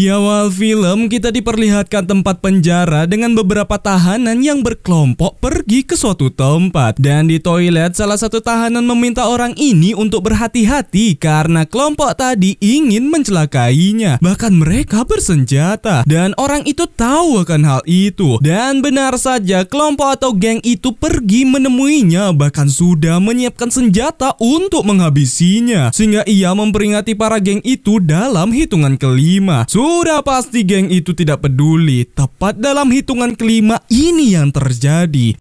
Di awal film kita diperlihatkan tempat penjara dengan beberapa tahanan yang berkelompok pergi ke suatu tempat. Dan di toilet salah satu tahanan meminta orang ini untuk berhati-hati karena kelompok tadi ingin mencelakainya. Bahkan mereka bersenjata dan orang itu tahu akan hal itu. Dan benar saja kelompok atau geng itu pergi menemuinya, bahkan sudah menyiapkan senjata untuk menghabisinya. Sehingga ia memperingati para geng itu dalam hitungan kelima. Sudah pasti geng itu tidak peduli. Tepat dalam hitungan kelima ini yang terjadi.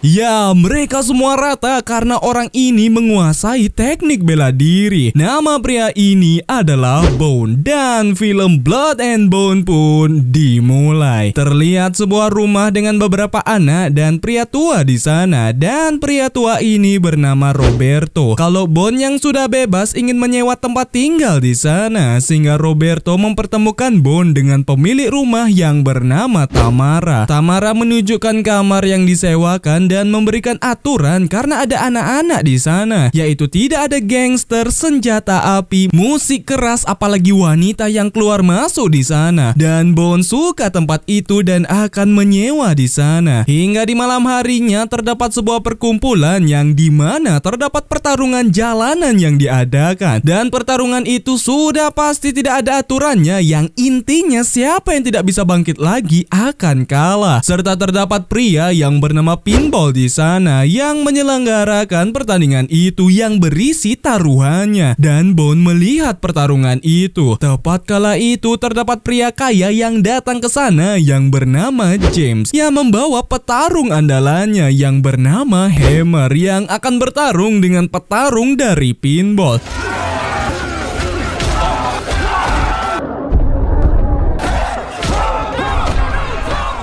Ya, mereka semua rata karena orang ini menguasai teknik bela diri. Nama pria ini adalah Bone dan film Blood and Bone pun dimulai. Terlihat sebuah rumah dengan beberapa anak dan pria tua di sana. Dan pria tua ini bernama Roberto. Kalau Bone yang sudah bebas ingin menyewa tempat tinggal di sana, sehingga Roberto mempertemukan Bone dengan pemilik rumah yang bernama Tamara. Tamara menunjukkan kamar yang disewakan dan memberikan aturan karena ada anak-anak di sana, yaitu tidak ada gangster, senjata api, musik keras, apalagi wanita yang keluar masuk di sana. Dan Bone suka tempat itu dan akan menyewa di sana. Hingga di malam harinya terdapat sebuah perkumpulan yang dimana terdapat pertarungan jalanan yang diadakan. Dan pertarungan itu sudah pasti tidak ada aturannya, yang intinya siapa yang tidak bisa bangkit lagi akan kalah. Serta terdapat pria yang bernama Pinball di sana yang menyelenggarakan pertandingan itu yang berisi taruhannya. Dan Bone melihat pertarungan itu. Tepat kala itu terdapat pria kaya yang datang ke sana yang bernama James, yang membawa petarung andalannya yang bernama Hammer yang akan bertarung dengan petarung dari Pinball.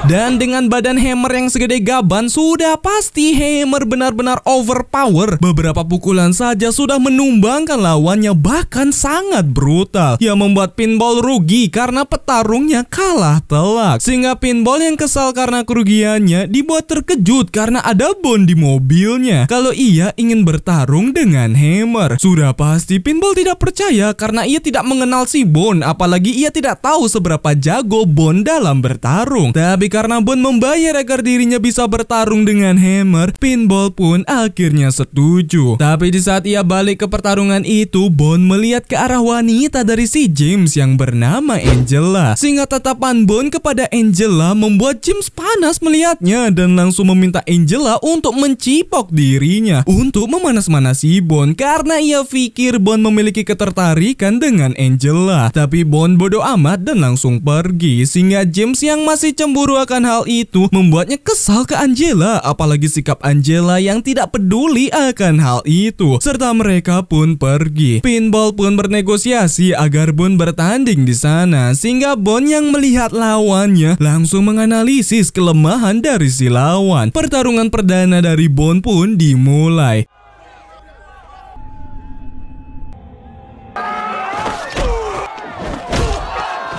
Dan dengan badan Hammer yang segede gaban, sudah pasti Hammer benar-benar overpower. Beberapa pukulan saja sudah menumbangkan lawannya, bahkan sangat brutal, yang membuat Pinball rugi karena petarungnya kalah telak. Sehingga Pinball yang kesal karena kerugiannya dibuat terkejut karena ada Bone di mobilnya kalau ia ingin bertarung dengan Hammer. Sudah pasti Pinball tidak percaya karena ia tidak mengenal si Bone, apalagi ia tidak tahu seberapa jago Bone dalam bertarung. Tapi karena Bone membayar agar dirinya bisa bertarung dengan Hammer, Pinball pun akhirnya setuju. Tapi di saat ia balik ke pertarungan itu, Bone melihat ke arah wanita dari si James yang bernama Angela. Sehingga tatapan Bone kepada Angela membuat James panas melihatnya dan langsung meminta Angela untuk mencipok dirinya untuk memanas-manasi Bone karena ia pikir Bone memiliki ketertarikan dengan Angela. Tapi Bone bodoh amat dan langsung pergi. Sehingga James yang masih cemburu akan hal itu membuatnya kesal ke Angela, apalagi sikap Angela yang tidak peduli akan hal itu. Serta mereka pun pergi. Pinball pun bernegosiasi agar Bone bertanding di sana, sehingga Bone yang melihat lawannya langsung menganalisis kelemahan dari si lawan. Pertarungan perdana dari Bone pun dimulai.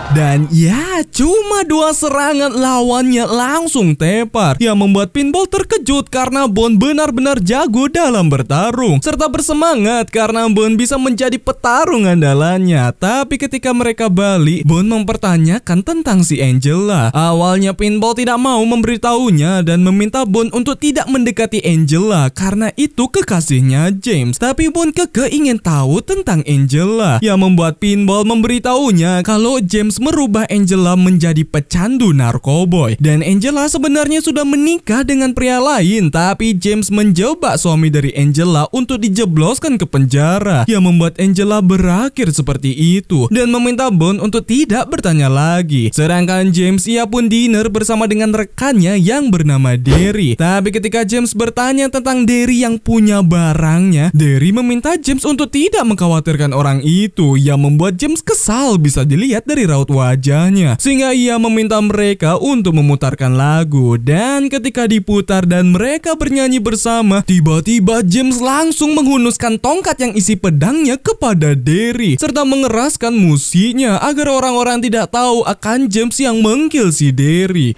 Dan ya, cuma 2 serangan lawannya langsung tepar, yang membuat Pinball terkejut karena Bone benar-benar jago dalam bertarung, serta bersemangat karena Bone bisa menjadi petarung andalannya. Tapi ketika mereka balik, Bone mempertanyakan tentang si Angela. Awalnya Pinball tidak mau memberitahunya dan meminta Bone untuk tidak mendekati Angela karena itu kekasihnya James. Tapi Bone kekeh ingin tahu tentang Angela, yang membuat Pinball memberitahunya kalau James merubah Angela menjadi pecandu narkoboy. Dan Angela sebenarnya sudah menikah dengan pria lain, tapi James menjebak suami dari Angela untuk dijebloskan ke penjara, yang membuat Angela berakhir seperti itu dan meminta Bone untuk tidak bertanya lagi. Sedangkan James, ia pun dinner bersama dengan rekannya yang bernama Derry. Tapi ketika James bertanya tentang Derry yang punya barangnya, Derry meminta James untuk tidak mengkhawatirkan orang itu, yang membuat James kesal bisa dilihat dari raut wajahnya. Sehingga ia meminta mereka untuk memutarkan lagu. Dan ketika diputar dan mereka bernyanyi bersama, tiba-tiba James langsung menghunuskan tongkat yang isi pedangnya kepada Derry, serta mengeraskan musiknya agar orang-orang tidak tahu akan James yang mengkill si Derry.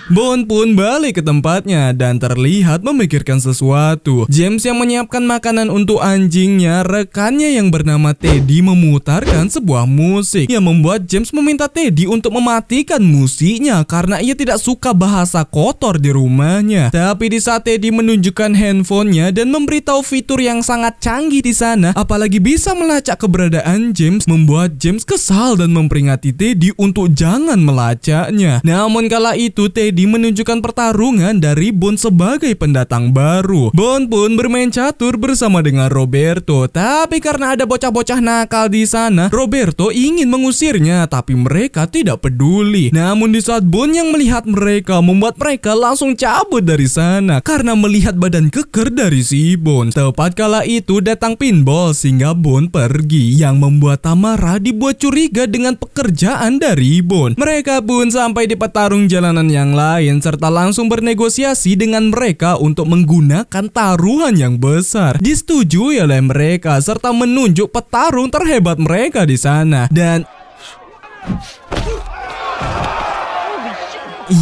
Bond pun balik ke tempatnya dan terlihat memikirkan sesuatu. James yang menyiapkan makanan untuk anjingnya, rekannya yang bernama Teddy memutarkan sebuah musik yang membuat James meminta Teddy untuk mematikan musiknya karena ia tidak suka bahasa kotor di rumahnya. Tapi di saat Teddy menunjukkan handphonenya dan memberitahu fitur yang sangat canggih di sana, apalagi bisa melacak keberadaan James, membuat James kesal dan memperingati Teddy untuk jangan melacaknya. Namun kala itu Teddy menunjukkan pertarungan dari Bond sebagai pendatang baru. Bond pun bermain catur bersama dengan Roberto, tapi karena ada bocah-bocah nakal di sana, Roberto ingin mengusirnya, tapi mereka tidak peduli. Namun di saat Bond yang melihat mereka, membuat mereka langsung cabut dari sana karena melihat badan keker dari si Bond. Tepat kala itu datang Pinball sehingga Bond pergi, yang membuat Tamara dibuat curiga dengan pekerjaan dari Bond. Mereka pun sampai di petarung jalanan yang lain serta langsung bernegosiasi dengan mereka untuk menggunakan taruhan yang besar. Disetujui oleh mereka serta menunjuk petarung terhebat mereka di sana. Dan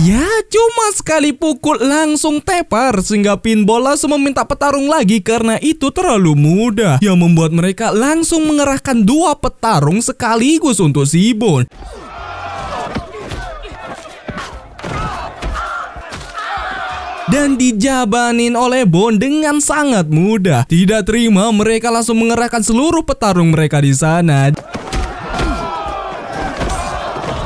ya, cuma sekali pukul langsung tepar sehingga Pinball langsung meminta petarung lagi karena itu terlalu mudah, yang membuat mereka langsung mengerahkan 2 petarung sekaligus untuk si Bond. Dan dijabanin oleh Bond dengan sangat mudah. Tidak terima, mereka langsung mengerahkan seluruh petarung mereka di sana.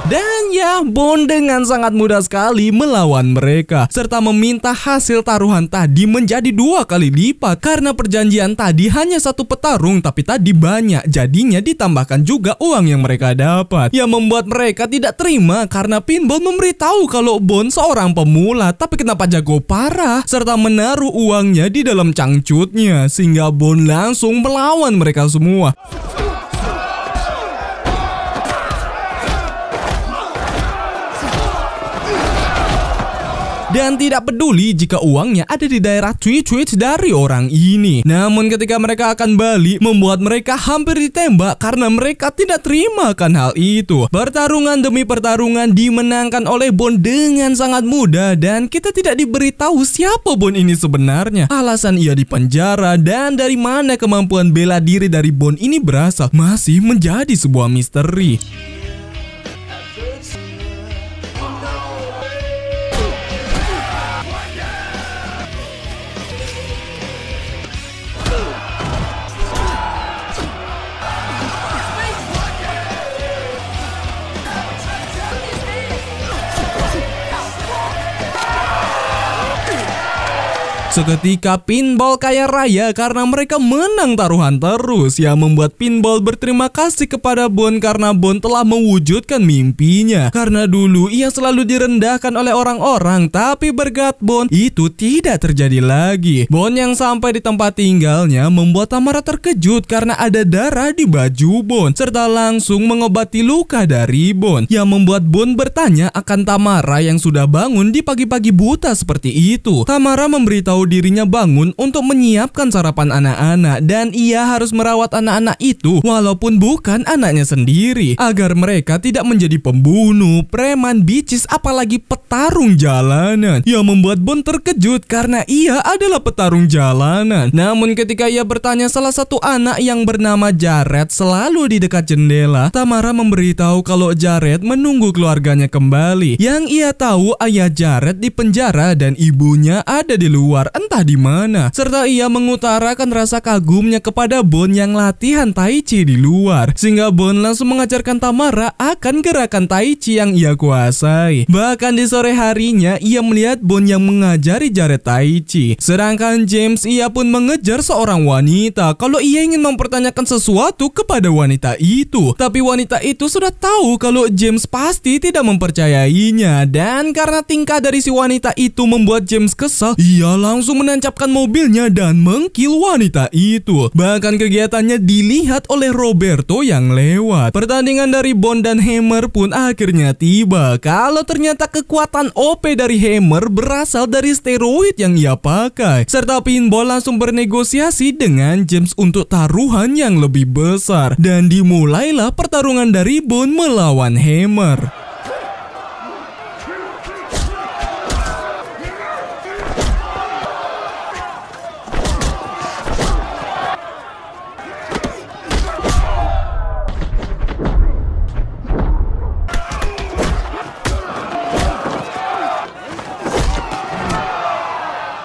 Dan ya, Bond dengan sangat mudah sekali melawan mereka serta meminta hasil taruhan tadi menjadi 2 kali lipat karena perjanjian tadi hanya 1 petarung tapi tadi banyak, jadinya ditambahkan juga uang yang mereka dapat, yang membuat mereka tidak terima karena Pinball memberitahu kalau Bond seorang pemula tapi kenapa jago parah serta menaruh uangnya di dalam cangcutnya sehingga Bond langsung melawan mereka semua. Dan tidak peduli jika uangnya ada di daerah tweet-tweet dari orang ini. Namun ketika mereka akan balik, membuat mereka hampir ditembak karena mereka tidak terima akan hal itu. Pertarungan demi pertarungan dimenangkan oleh Bond dengan sangat mudah dan kita tidak diberitahu siapa Bond ini sebenarnya, alasan ia dipenjara, dan dari mana kemampuan bela diri dari Bond ini berasal masih menjadi sebuah misteri. Seketika Pinball kaya raya karena mereka menang taruhan terus, yang membuat Pinball berterima kasih kepada Bond karena Bond telah mewujudkan mimpinya. Karena dulu ia selalu direndahkan oleh orang-orang, tapi berkat Bond itu tidak terjadi lagi. Bond yang sampai di tempat tinggalnya membuat Tamara terkejut karena ada darah di baju Bond serta langsung mengobati luka dari Bond, yang membuat Bond bertanya akan Tamara yang sudah bangun di pagi-pagi buta seperti itu. Tamara memberitahu dirinya bangun untuk menyiapkan sarapan anak-anak dan ia harus merawat anak-anak itu walaupun bukan anaknya sendiri agar mereka tidak menjadi pembunuh, preman, bicis, apalagi petarung jalanan, yang membuat Bond terkejut karena ia adalah petarung jalanan. Namun ketika ia bertanya salah satu anak yang bernama Jared selalu di dekat jendela, Tamara memberitahu kalau Jared menunggu keluarganya kembali. Yang ia tahu ayah Jared di penjara dan ibunya ada di luar entah di mana, serta ia mengutarakan rasa kagumnya kepada Bond yang latihan Tai Chi di luar, sehingga Bond langsung mengajarkan Tamara akan gerakan Tai Chi yang ia kuasai. Bahkan di sore harinya ia melihat Bond yang mengajari Jared Tai Chi. Sedangkan James ia pun mengejar seorang wanita kalau ia ingin mempertanyakan sesuatu kepada wanita itu, tapi wanita itu sudah tahu kalau James pasti tidak mempercayainya, dan karena tingkah dari si wanita itu membuat James kesal, ia langsung menancapkan mobilnya dan mengkill wanita itu. Bahkan kegiatannya dilihat oleh Roberto yang lewat. Pertandingan dari Bond dan Hammer pun akhirnya tiba. Kalau ternyata kekuatan OP dari Hammer berasal dari steroid yang ia pakai, serta Pinball langsung bernegosiasi dengan James untuk taruhan yang lebih besar, dan dimulailah pertarungan dari Bond melawan Hammer.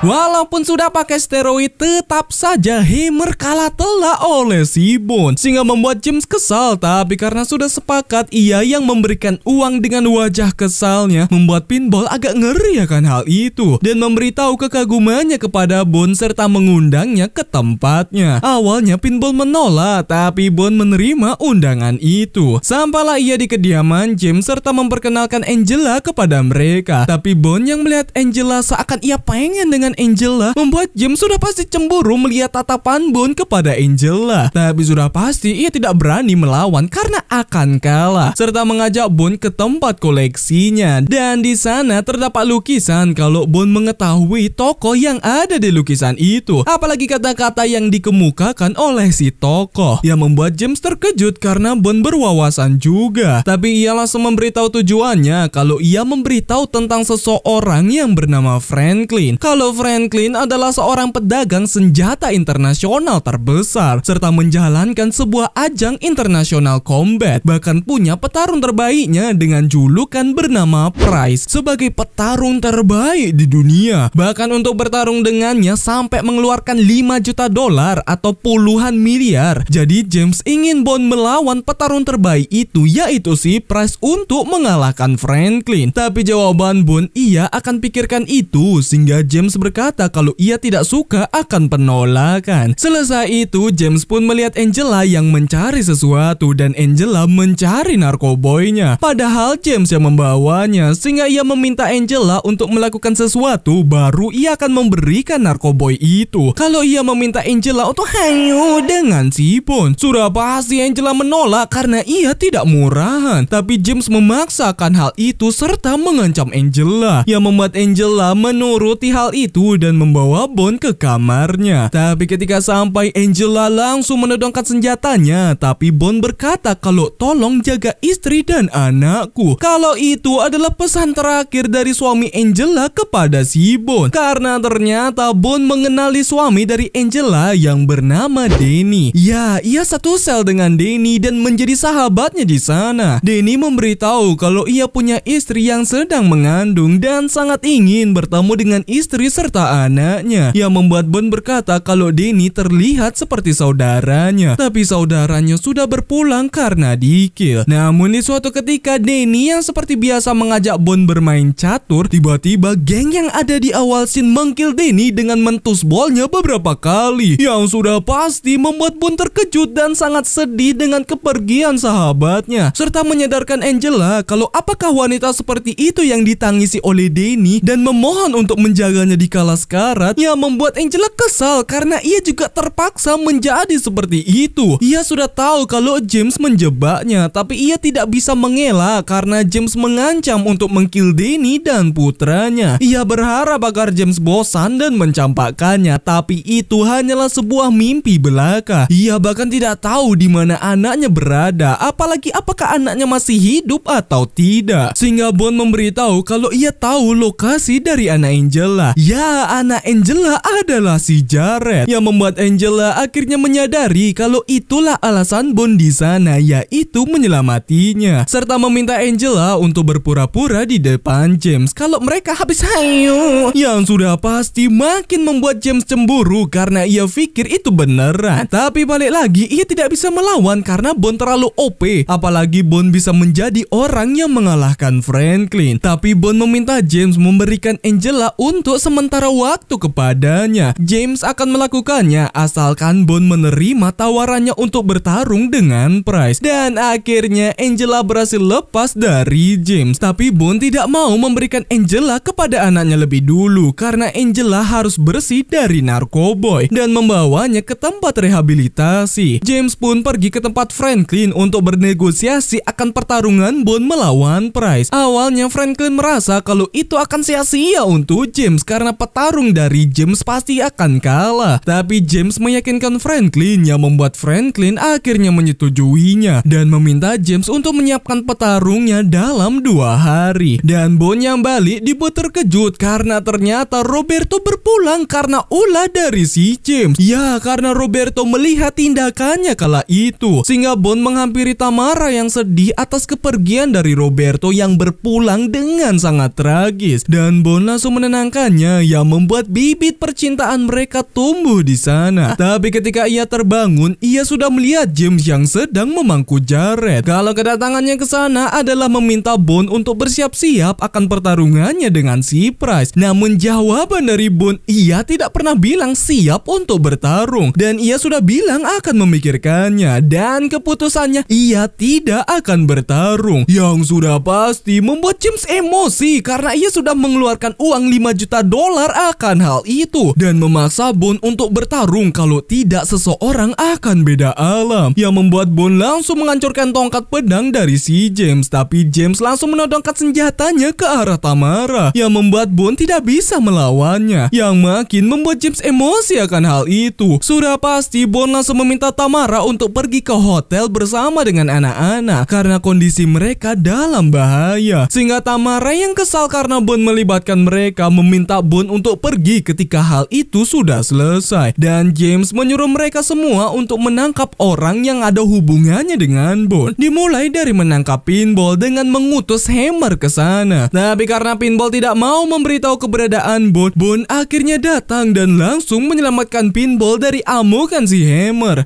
Walaupun sudah pakai steroid, tetap saja Hammer kalah telak oleh si Bond, sehingga membuat James kesal. Tapi karena sudah sepakat ia yang memberikan uang dengan wajah kesalnya, membuat Pinball agak ngeri akan hal itu dan memberitahu kekagumannya kepada Bond serta mengundangnya ke tempatnya. Awalnya Pinball menolak, tapi Bond menerima undangan itu. Sampailah ia di kediaman James serta memperkenalkan Angela kepada mereka. Tapi Bond yang melihat Angela seakan ia pengen dengan Angela, membuat James sudah pasti cemburu melihat tatapan Bond kepada Angela. Tapi sudah pasti ia tidak berani melawan karena akan kalah, serta mengajak Bond ke tempat koleksinya. Dan di sana terdapat lukisan kalau Bond mengetahui tokoh yang ada di lukisan itu, apalagi kata-kata yang dikemukakan oleh si tokoh, yang membuat James terkejut karena Bond berwawasan juga. Tapi ia langsung memberitahu tujuannya kalau ia memberitahu tentang seseorang yang bernama Franklin. Kalau Franklin adalah seorang pedagang senjata internasional terbesar serta menjalankan sebuah ajang internasional combat, bahkan punya petarung terbaiknya dengan julukan bernama Price sebagai petarung terbaik di dunia. Bahkan untuk bertarung dengannya sampai mengeluarkan 5 juta dolar atau puluhan miliar. Jadi James ingin Bond melawan petarung terbaik itu, yaitu si Price, untuk mengalahkan Franklin. Tapi jawaban Bond, ia akan pikirkan itu, sehingga James berkata kalau ia tidak suka akan penolakan. Selesai itu James pun melihat Angela yang mencari sesuatu dan Angela mencari narkoboynya. Padahal James yang membawanya, sehingga ia meminta Angela untuk melakukan sesuatu baru ia akan memberikan narkoboy itu. Kalau ia meminta Angela untuk hanyu dengan si Bond, sudah pasti Angela menolak karena ia tidak murahan. Tapi James memaksakan hal itu serta mengancam Angela, yang membuat Angela menuruti hal itu dan membawa Bond ke kamarnya. Tapi ketika sampai, Angela langsung menodongkan senjatanya. Tapi Bond berkata kalau tolong jaga istri dan anakku. Kalau itu adalah pesan terakhir dari suami Angela kepada si Bond, karena ternyata Bond mengenali suami dari Angela yang bernama Danny. Ya, ia satu sel dengan Danny dan menjadi sahabatnya di sana. Danny memberitahu kalau ia punya istri yang sedang mengandung dan sangat ingin bertemu dengan istri serta anaknya, yang membuat Bond berkata kalau Danny terlihat seperti saudaranya. Tapi saudaranya sudah berpulang karena dikill. Namun di suatu ketika Danny yang seperti biasa mengajak Bond bermain catur, tiba-tiba geng yang ada di awal scene mengkill Danny dengan mentusbolnya beberapa kali, yang sudah pasti membuat Bond terkejut dan sangat sedih dengan kepergian sahabatnya, serta menyadarkan Angela kalau apakah wanita seperti itu yang ditangisi oleh Danny dan memohon untuk menjaganya di kala sekarat, yang membuat Angela kesal karena ia juga terpaksa menjadi seperti itu. Ia sudah tahu kalau James menjebaknya, tapi ia tidak bisa mengelak karena James mengancam untuk mengkill Danny dan putranya. Ia berharap agar James bosan dan mencampakkannya, tapi itu hanyalah sebuah mimpi belaka. Ia bahkan tidak tahu di mana anaknya berada, apalagi apakah anaknya masih hidup atau tidak. Sehingga Bond memberitahu kalau ia tahu lokasi dari anak Angela. Ya, anak Angela adalah si Jared, yang membuat Angela akhirnya menyadari kalau itulah alasan Bond di sana, yaitu menyelamatinya, serta meminta Angela untuk berpura-pura di depan James kalau mereka habis hayu, yang sudah pasti makin membuat James cemburu karena ia pikir itu beneran. Tapi balik lagi, ia tidak bisa melawan karena Bond terlalu OP, apalagi Bond bisa menjadi orang yang mengalahkan Franklin. Tapi Bond meminta James memberikan Angela untuk sementara waktu kepadanya. James akan melakukannya asalkan Bond menerima tawarannya untuk bertarung dengan Price. Dan akhirnya Angela berhasil lepas dari James. Tapi Bond tidak mau memberikan Angela kepada anaknya lebih dulu karena Angela harus bersih dari narkoboy dan membawanya ke tempat rehabilitasi. James pun pergi ke tempat Franklin untuk bernegosiasi akan pertarungan Bond melawan Price. Awalnya Franklin merasa kalau itu akan sia-sia untuk James karena petarung dari James pasti akan kalah. Tapi James meyakinkan Franklin, yang membuat Franklin akhirnya menyetujuinya dan meminta James untuk menyiapkan petarungnya dalam 2 hari. Dan Bond yang balik dibuat terkejut karena ternyata Roberto berpulang karena ulah dari si James. Ya, karena Roberto melihat tindakannya kala itu, sehingga Bond menghampiri Tamara yang sedih atas kepergian dari Roberto yang berpulang dengan sangat tragis. Dan Bond langsung menenangkannya, yang membuat bibit percintaan mereka tumbuh di sana. Tapi ketika ia terbangun, ia sudah melihat James yang sedang memangku Jared. Kalau kedatangannya ke sana adalah meminta Bond untuk bersiap-siap akan pertarungannya dengan si Price. Namun jawaban dari Bond, ia tidak pernah bilang siap untuk bertarung, dan ia sudah bilang akan memikirkannya, dan keputusannya ia tidak akan bertarung. Yang sudah pasti membuat James emosi karena ia sudah mengeluarkan uang $5 juta akan hal itu dan memaksa Bond untuk bertarung, kalau tidak seseorang akan beda alam, yang membuat Bond langsung menghancurkan tongkat pedang dari si James. Tapi James langsung menodongkan senjatanya ke arah Tamara, yang membuat Bond tidak bisa melawannya, yang makin membuat James emosi akan hal itu. Sudah pasti Bond langsung meminta Tamara untuk pergi ke hotel bersama dengan anak-anak karena kondisi mereka dalam bahaya, sehingga Tamara yang kesal karena Bond melibatkan mereka meminta Bond untuk pergi ketika hal itu sudah selesai, dan James menyuruh mereka semua untuk menangkap orang yang ada hubungannya dengan Bond, dimulai dari menangkap Pinball dengan mengutus Hammer ke sana. Tapi karena Pinball tidak mau memberitahu keberadaan Bond, Bond akhirnya datang dan langsung menyelamatkan Pinball dari amukan si Hammer.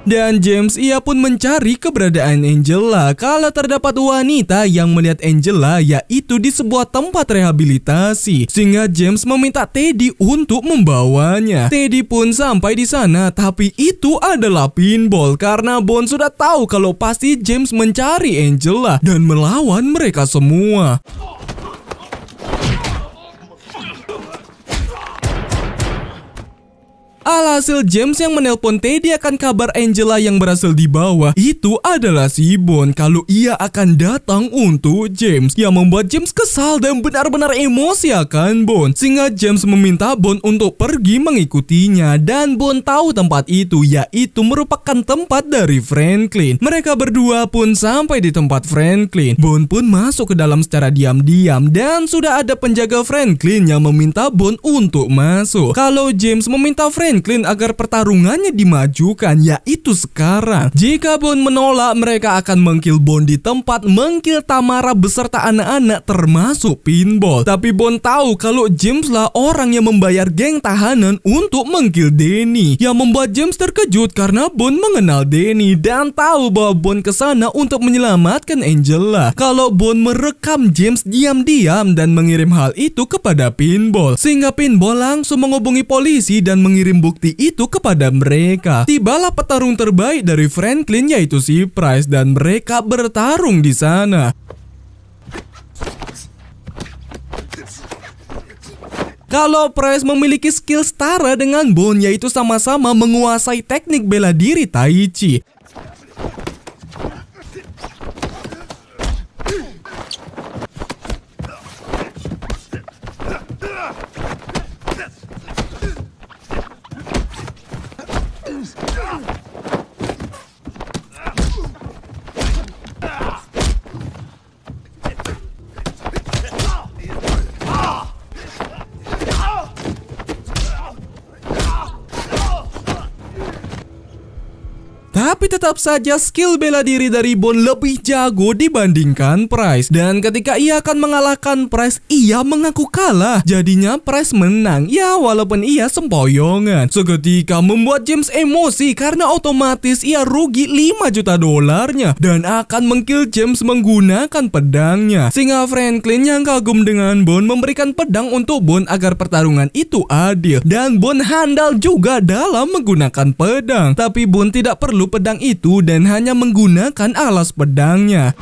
Dan James ia pun mencari keberadaan Angela kalau terdapat wanita yang melihat Angela yaitu di sebuah tempat rehabilitasi, sehingga James meminta Teddy untuk membawanya. Teddy pun sampai di sana, tapi itu adalah Pinball karena Bond sudah tahu kalau pasti James mencari Angela dan melawan mereka semua. Alhasil James yang menelpon Teddy akan kabar Angela yang berhasil dibawa itu adalah si Bond kalau ia akan datang untuk James, yang membuat James kesal dan benar-benar emosi akan Bond, sehingga James meminta Bond untuk pergi mengikutinya, dan Bond tahu tempat itu yaitu merupakan tempat dari Franklin. Mereka berdua pun sampai di tempat Franklin. Bond pun masuk ke dalam secara diam-diam dan sudah ada penjaga Franklin yang meminta Bond untuk masuk. Kalau James meminta Franklin agar pertarungannya dimajukan yaitu sekarang. Jika Bond menolak, mereka akan mengkill Bond di tempat, mengkill Tamara beserta anak-anak termasuk Pinball. Tapi Bond tahu kalau James lah orang yang membayar geng tahanan untuk mengkill Danny, yang membuat James terkejut karena Bond mengenal Danny dan tahu bahwa Bond kesana untuk menyelamatkan Angela. Kalau Bond merekam James diam-diam dan mengirim hal itu kepada Pinball, sehingga Pinball langsung menghubungi polisi dan mengirim bukti itu kepada mereka. Tibalah petarung terbaik dari Franklin yaitu si Price, dan mereka bertarung di sana. Kalau Price memiliki skill setara dengan Bond yaitu sama-sama menguasai teknik bela diri Tai Chi. Tapi tetap saja skill bela diri dari Bond lebih jago dibandingkan Price. Dan ketika ia akan mengalahkan Price, ia mengaku kalah. Jadinya Price menang, ya walaupun ia sempoyongan. Seketika membuat James emosi karena otomatis ia rugi $5 juta dan akan mengkill James menggunakan pedangnya. Sehingga Franklin yang kagum dengan Bond memberikan pedang untuk Bond agar pertarungan itu adil. Dan Bond handal juga dalam menggunakan pedang. Tapi Bond tidak perlu pedang itu dan hanya menggunakan alas pedangnya.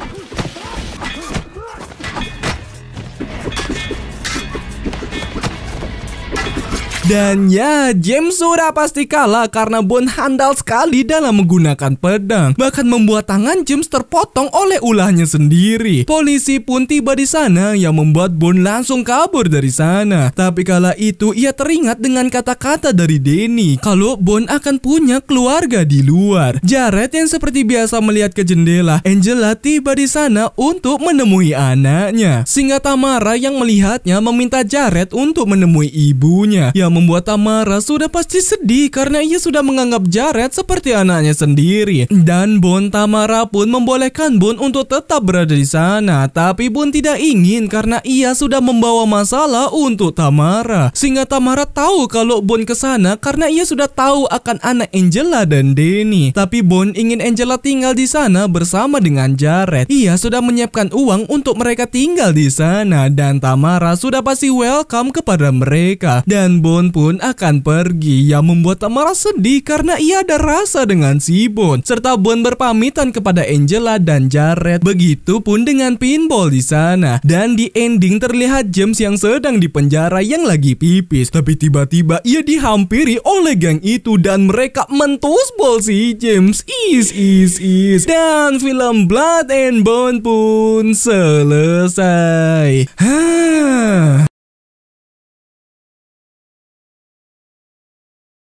Dan ya, James sudah pasti kalah karena Bond handal sekali dalam menggunakan pedang, bahkan membuat tangan James terpotong oleh ulahnya sendiri. Polisi pun tiba di sana yang membuat Bond langsung kabur dari sana. Tapi kala itu ia teringat dengan kata-kata dari Danny kalau Bond akan punya keluarga di luar. Jared yang seperti biasa melihat ke jendela, Angela tiba di sana untuk menemui anaknya. Sehingga Tamara yang melihatnya meminta Jared untuk menemui ibunya, yang membuat Tamara sudah pasti sedih karena ia sudah menganggap Jared seperti anaknya sendiri. Dan Bon Tamara pun membolehkan Bon untuk tetap berada di sana, tapi Bon tidak ingin karena ia sudah membawa masalah untuk Tamara. Sehingga Tamara tahu kalau Bon ke sana karena ia sudah tahu akan anak Angela dan Danny. Tapi Bon ingin Angela tinggal di sana bersama dengan Jared. Ia sudah menyiapkan uang untuk mereka tinggal di sana dan Tamara sudah pasti welcome kepada mereka. Dan Bon pun akan pergi yang membuat Tamara sedih karena ia ada rasa dengan si Bon. Serta Bon berpamitan kepada Angela dan Jared. Begitupun dengan Pinball di sana. Dan di ending terlihat James yang sedang di penjara yang lagi pipis. Tapi tiba-tiba ia dihampiri oleh geng itu dan mereka mentusbol si James. Is. Dan film Blood and Bone pun selesai.